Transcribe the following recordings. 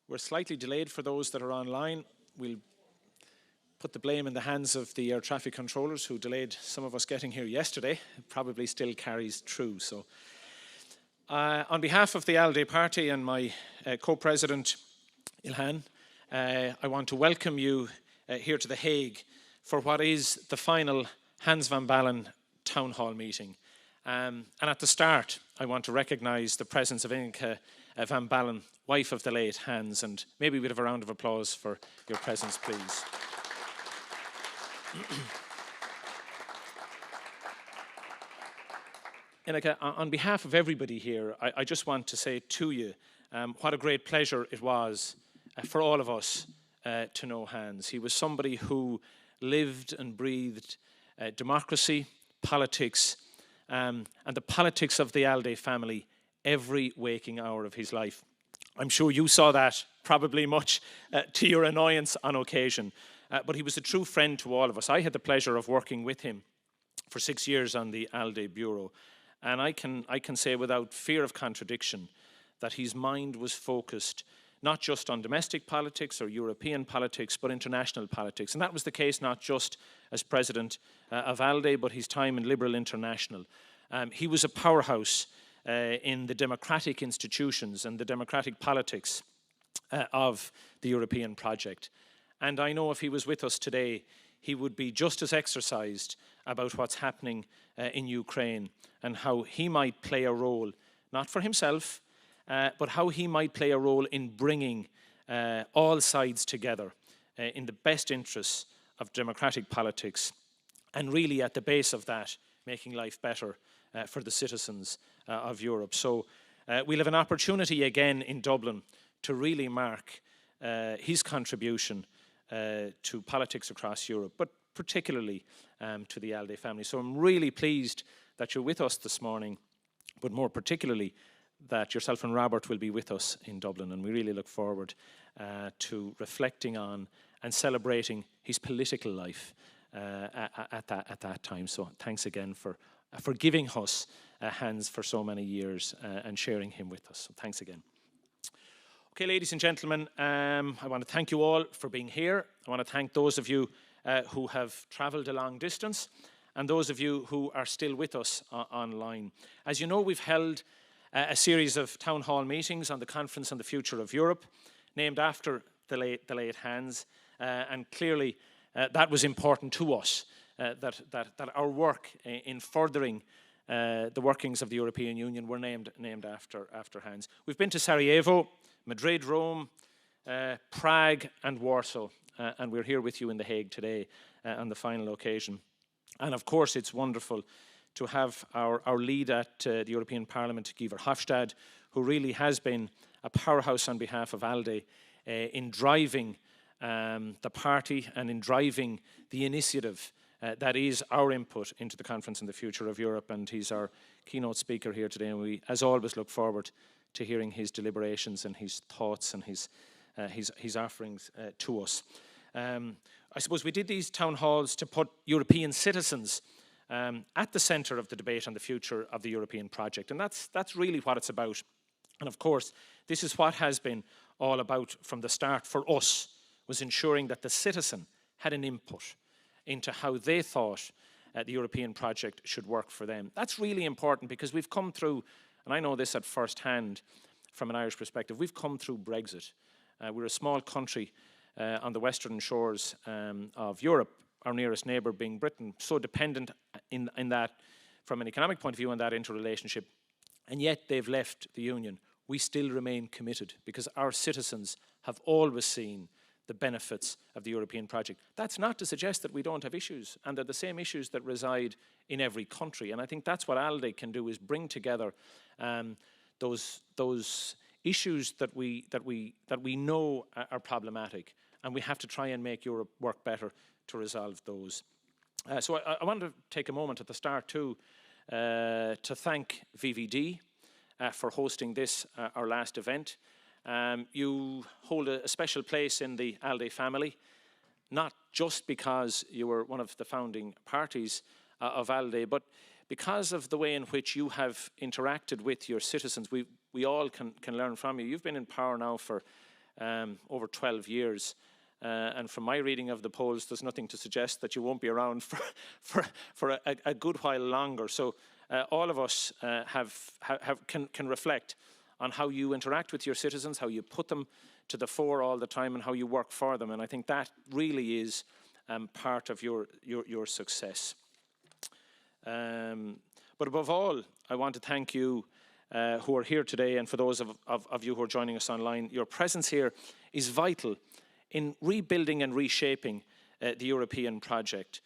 We're slightly delayed for those that are online. We'll put the blame in the hands of the air traffic controllers who delayed some of us getting here yesterday. It probably still carries true. So, on behalf of the ALDE party and my co-president, Ilhan, I want to welcome you here to The Hague for what is the final Hans van Balen town hall meeting. And at the start, I want to recognise the presence of Inge van Balen, wife of the late Hans, and maybe a bit of a round of applause for your presence, please. Inge, on behalf of everybody here, I just want to say to you what a great pleasure it was for all of us to know Hans. He was somebody who lived and breathed democracy, politics, and the politics of the ALDE family every waking hour of his life. I'm sure you saw that probably much to your annoyance on occasion, but he was a true friend to all of us. I had the pleasure of working with him for 6 years on the ALDE Bureau, and I can say without fear of contradiction that his mind was focused not just on domestic politics or European politics, but international politics. And that was the case not just as president of ALDE, but his time in Liberal International. He was a powerhouse in the democratic institutions and the democratic politics of the European project. And I know if he was with us today, he would be just as exercised about what's happening in Ukraine and how he might play a role, not for himself, but how he might play a role in bringing all sides together in the best interests of democratic politics, and really at the base of that, making life better for the citizens of Europe. So we'll have an opportunity again in Dublin to really mark his contribution to politics across Europe, but particularly to the ALDE family. So I'm really pleased that you're with us this morning, but more particularly that yourself and Robert will be with us in Dublin, and we really look forward to reflecting on and celebrating his political life at that time. So thanks again for giving us Hans for so many years and sharing him with us. So thanks again. Okay, ladies and gentlemen, I want to thank you all for being here. I want to thank those of you who have travelled a long distance and those of you who are still with us online. As you know, we've held a series of town hall meetings on the Conference on the Future of Europe, named after the late Hans, and clearly that was important to us, that our work in furthering the workings of the European Union were named after Hans. We've been to Sarajevo, Madrid, Rome, Prague and Warsaw, and we're here with you in The Hague today on the final occasion. And of course it's wonderful to have our lead at the European Parliament, Guy Verhofstadt, who really has been a powerhouse on behalf of ALDE in driving the party and in driving the initiative that is our input into the Conference on the Future of Europe. And he's our keynote speaker here today, and we, as always, look forward to hearing his deliberations and his thoughts and his offerings to us. I suppose we did these town halls to put European citizens at the centre of the debate on the future of the European project, and that's really what it's about. And of course, this is what has been all about from the start for us, was ensuring that the citizen had an input into how they thought the European project should work for them. That's really important because we've come through, and I know this at first hand from an Irish perspective, we've come through Brexit. We're a small country on the western shores of Europe, our nearest neighbour being Britain, so dependent in that, from an economic point of view, on that interrelationship, and yet they've left the Union. We still remain committed because our citizens have always seen the benefits of the European project. That's not to suggest that we don't have issues, and they're the same issues that reside in every country. And I think that's what ALDE can do, is bring together those issues that we know are problematic, and we have to try and make Europe work better to resolve those. So I want to take a moment at the start too to thank VVD for hosting this, our last event. You hold a special place in the ALDE family, not just because you were one of the founding parties of ALDE, but because of the way in which you have interacted with your citizens, we all can learn from you. You've been in power now for over 12 years. And from my reading of the polls, there's nothing to suggest that you won't be around for a good while longer. So all of us can reflect on how you interact with your citizens, how you put them to the fore all the time, and how you work for them. And I think that really is part of your success. But above all, I want to thank you who are here today, and for those of you who are joining us online. Your presence here is vital in rebuilding and reshaping the European project.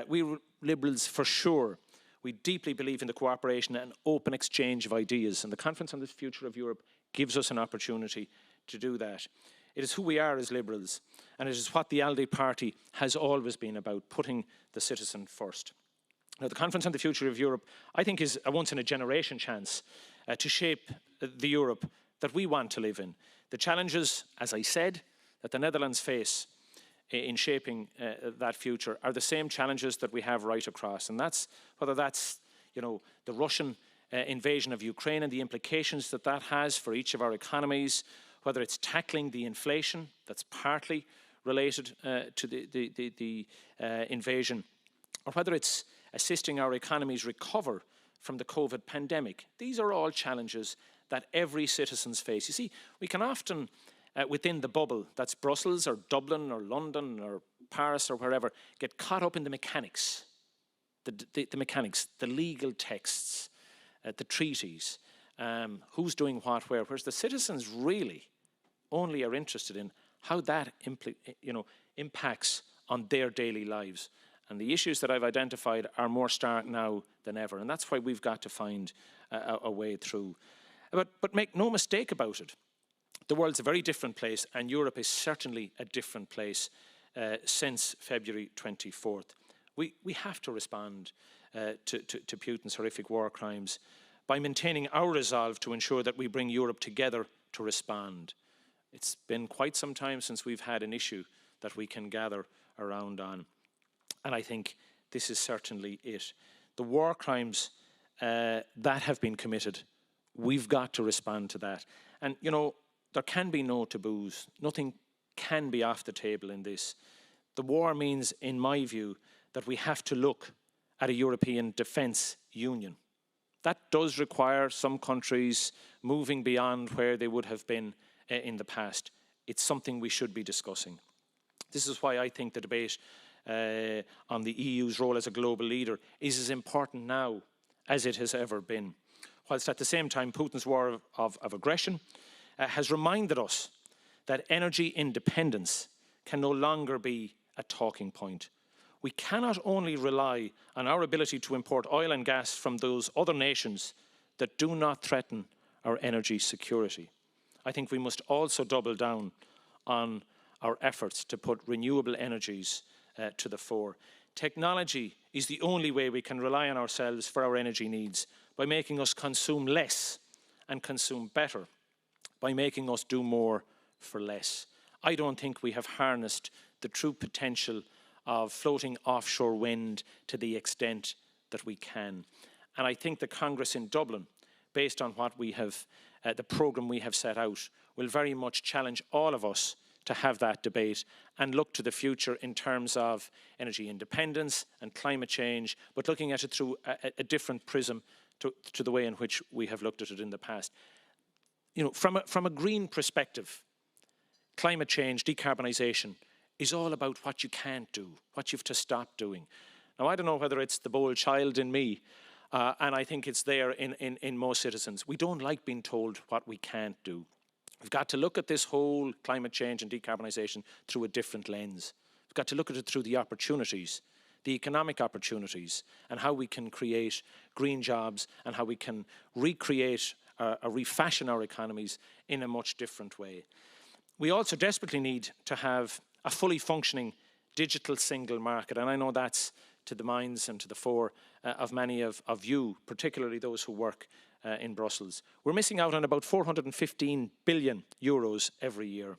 We Liberals, for sure, we deeply believe in the cooperation and open exchange of ideas, and the Conference on the Future of Europe gives us an opportunity to do that. It is who we are as Liberals, and it is what the ALDE party has always been about, putting the citizen first. Now, the Conference on the Future of Europe, I think, is a once-in-a-generation chance to shape the Europe that we want to live in. The challenges, as I said, that the Netherlands face in shaping that future are the same challenges that we have right across. And that's, whether that's, the Russian invasion of Ukraine and the implications that that has for each of our economies, whether it's tackling the inflation that's partly related to the invasion, or whether it's assisting our economies recover from the COVID pandemic. These are all challenges that every citizens face. You see, we can often, within the bubble, that's Brussels or Dublin or London or Paris or wherever, get caught up in the mechanics, the mechanics, the legal texts, the treaties, who's doing what where, whereas the citizens really only are interested in how that impacts on their daily lives. And the issues that I've identified are more stark now than ever, and that's why we've got to find a way through. But make no mistake about it, the world's a very different place, and Europe is certainly a different place since February 24th. We have to respond to Putin's horrific war crimes by maintaining our resolve to ensure that we bring Europe together to respond. It's been quite some time since we've had an issue that we can gather around on. And I think this is certainly it. The war crimes that have been committed, we've got to respond to that. And, there can be no taboos. Nothing can be off the table in this. The war means, in my view, that we have to look at a European defence union. That does require some countries moving beyond where they would have been in the past. It's something we should be discussing. This is why I think the debate on the EU's role as a global leader is as important now as it has ever been. Whilst at the same time, Putin's war of aggression has reminded us that energy independence can no longer be a talking point. We cannot only rely on our ability to import oil and gas from those other nations that do not threaten our energy security. I think we must also double down on our efforts to put renewable energies to the fore. Technology is the only way we can rely on ourselves for our energy needs, by making us consume less and consume better, by making us do more for less. I don't think we have harnessed the true potential of floating offshore wind to the extent that we can. And I think the Congress in Dublin, based on what we have, the programme we have set out, will very much challenge all of us to have that debate and look to the future in terms of energy independence and climate change, but looking at it through a different prism to the way in which we have looked at it in the past. From a green perspective, climate change, decarbonisation, is all about what you can't do, what you have to stop doing. Now, I don't know whether it's the bold child in me, and I think it's there in most citizens. We don't like being told what we can't do. We've got to look at this whole climate change and decarbonisation through a different lens. We've got to look at it through the opportunities, the economic opportunities, and how we can create green jobs and how we can recreate or refashion our economies in a much different way. We also desperately need to have a fully functioning digital single market, and I know that's to the minds and to the fore of many of you, particularly those who work in Brussels. We're missing out on about 415 billion euros every year.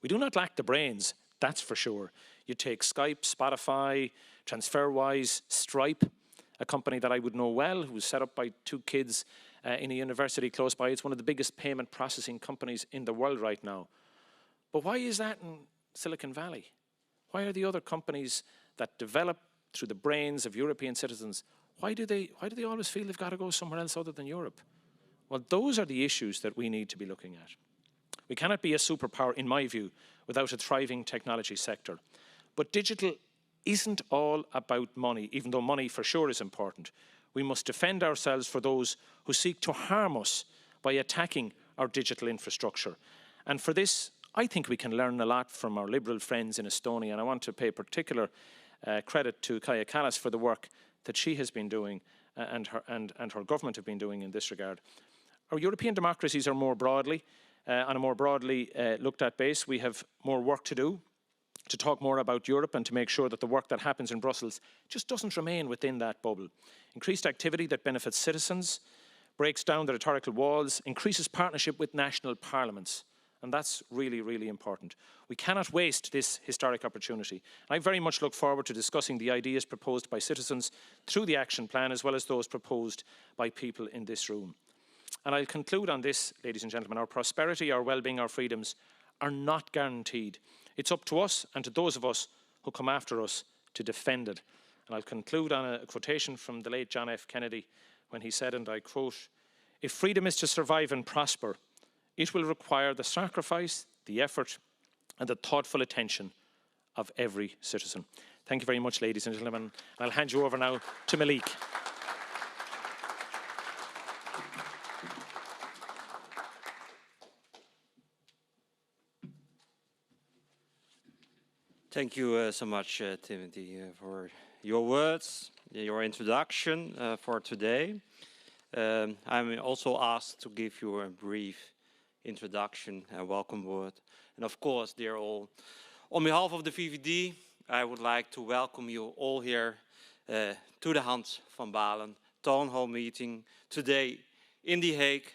We do not lack the brains, that's for sure. You take Skype, Spotify, TransferWise, Stripe, a company that I would know well, who was set up by 2 kids in a university close by. It's one of the biggest payment processing companies in the world right now. But why is that in Silicon Valley? Why are the other companies that develop through the brains of European citizens, why do they always feel they've got to go somewhere else other than Europe? Well, those are the issues that we need to be looking at. We cannot be a superpower, in my view, without a thriving technology sector. But digital isn't all about money, even though money for sure is important. We must defend ourselves for those who seek to harm us by attacking our digital infrastructure. And for this, I think we can learn a lot from our liberal friends in Estonia, and I want to pay particular credit to Kaja Kallas for the work that she has been doing and her government have been doing in this regard. Our European democracies are more broadly, on a more broadly looked at base. We have more work to do to talk more about Europe and to make sure that the work that happens in Brussels just doesn't remain within that bubble. Increased activity that benefits citizens, breaks down the rhetorical walls, increases partnership with national parliaments. And that's really, really important. We cannot waste this historic opportunity. I very much look forward to discussing the ideas proposed by citizens through the action plan, as well as those proposed by people in this room. And I'll conclude on this, ladies and gentlemen. Our prosperity, our well-being, our freedoms are not guaranteed. It's up to us and to those of us who come after us to defend it. And I'll conclude on a quotation from the late John F. Kennedy when he said, and I quote, "If freedom is to survive and prosper, it will require the sacrifice, the effort, and the thoughtful attention of every citizen." Thank you very much, ladies and gentlemen. And I'll hand you over now to Malik. Thank you so much, Timothy, for your words, your introduction for today. I'm also asked to give you a brief introduction and welcome word. And of course, dear all, on behalf of the VVD, I would like to welcome you all here to the Hans van Baalen Town Hall meeting today in The Hague,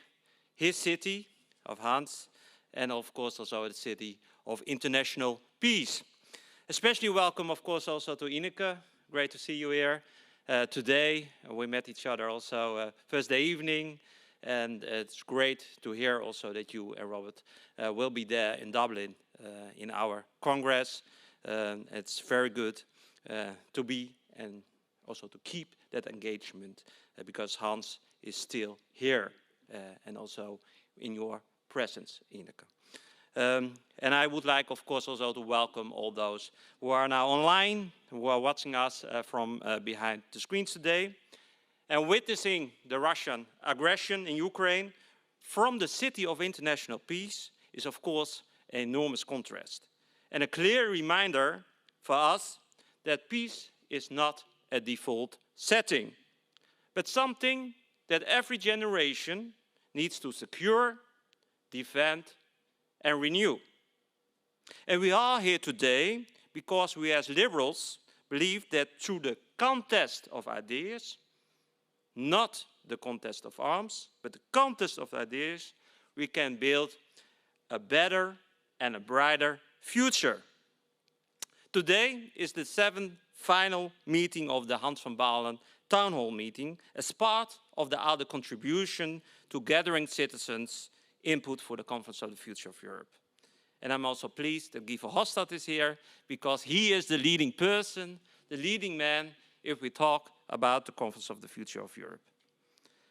his city of Hans, and of course also the city of international peace. Especially welcome, of course, also to Ineke. Great to see you here today. We met each other also Thursday evening, and it's great to hear also that you and Robert will be there in Dublin in our Congress. It's very good to be and also to keep that engagement because Hans is still here and also in your presence, Ineke. And I would like, of course, also to welcome all those who are now online, who are watching us from behind the screens today, and witnessing the Russian aggression in Ukraine from the city of international peace is, of course, an enormous contrast. And a clear reminder for us that peace is not a default setting, but something that every generation needs to secure, defend, and renew. And we are here today because we as liberals believe that through the contest of ideas, not the contest of arms, but the contest of ideas, we can build a better and a brighter future. Today is the 7th final meeting of the Hans van Baalen Town Hall meeting as part of the ALDE contribution to gathering citizens' input for the Conference of the Future of Europe. And I'm also pleased that Guy Verhofstadt is here because he is the leading person, the leading man, if we talk about the Conference of the Future of Europe.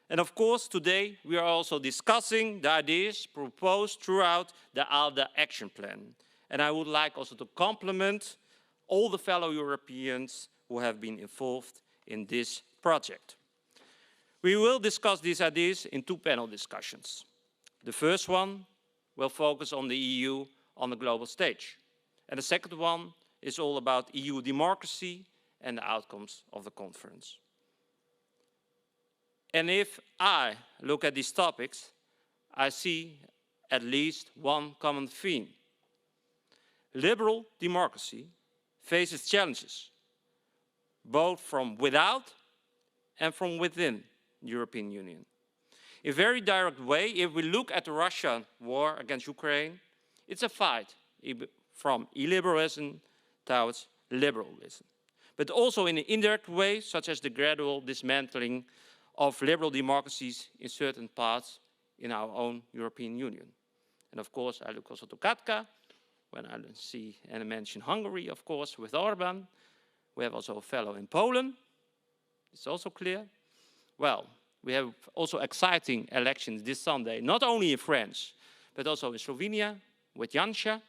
And of course, today we are also discussing the ideas proposed throughout the ALDE action plan. And I would like also to compliment all the fellow Europeans who have been involved in this project. We will discuss these ideas in 2 panel discussions. The first one will focus on the EU on the global stage. And the second one is all about EU democracy and the outcomes of the conference. And if I look at these topics, I see at least one common theme. Liberal democracy faces challenges, both from without and from within the European Union. In a very direct way, if we look at the Russian war against Ukraine, it's a fight from illiberalism towards liberalism. but also in an indirect way, such as the gradual dismantling of liberal democracies in certain parts in our own European Union. And of course, I look also to Katka, when I see and mention Hungary, of course, with Orban. We have also a fellow in Poland. It's also clear. Well, we have also exciting elections this Sunday, not only in France, but also in Slovenia, with Janša,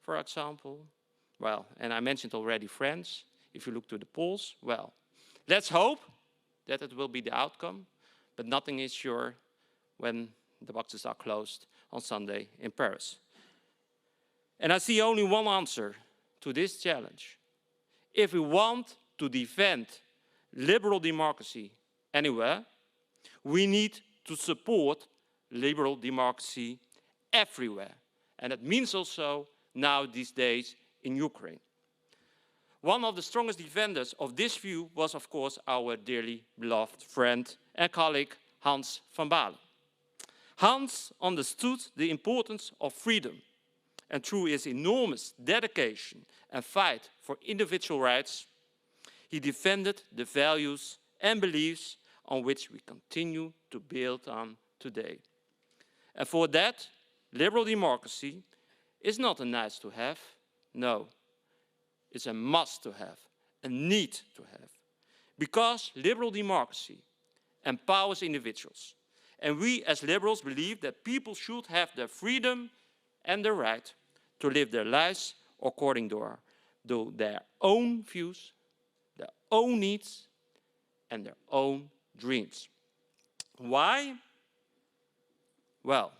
for example. Well, and I mentioned already France. If you look to the polls, well, let's hope that it will be the outcome, but nothing is sure when the boxes are closed on Sunday in Paris. And I see only one answer to this challenge. If we want to defend liberal democracy anywhere, we need to support liberal democracy everywhere. And it means also now these days in Ukraine. One of the strongest defenders of this view was, of course, our dearly beloved friend and colleague Hans van Baalen. Hans understood the importance of freedom, and through his enormous dedication and fight for individual rights, he defended the values and beliefs on which we continue to build on today. And for that, liberal democracy is not a nice to have, no, it's a must to have, a need to have. Because liberal democracy empowers individuals. And we as liberals believe that people should have the freedom and the right to live their lives according to their own views, their own needs, and their own dreams. Why? Well,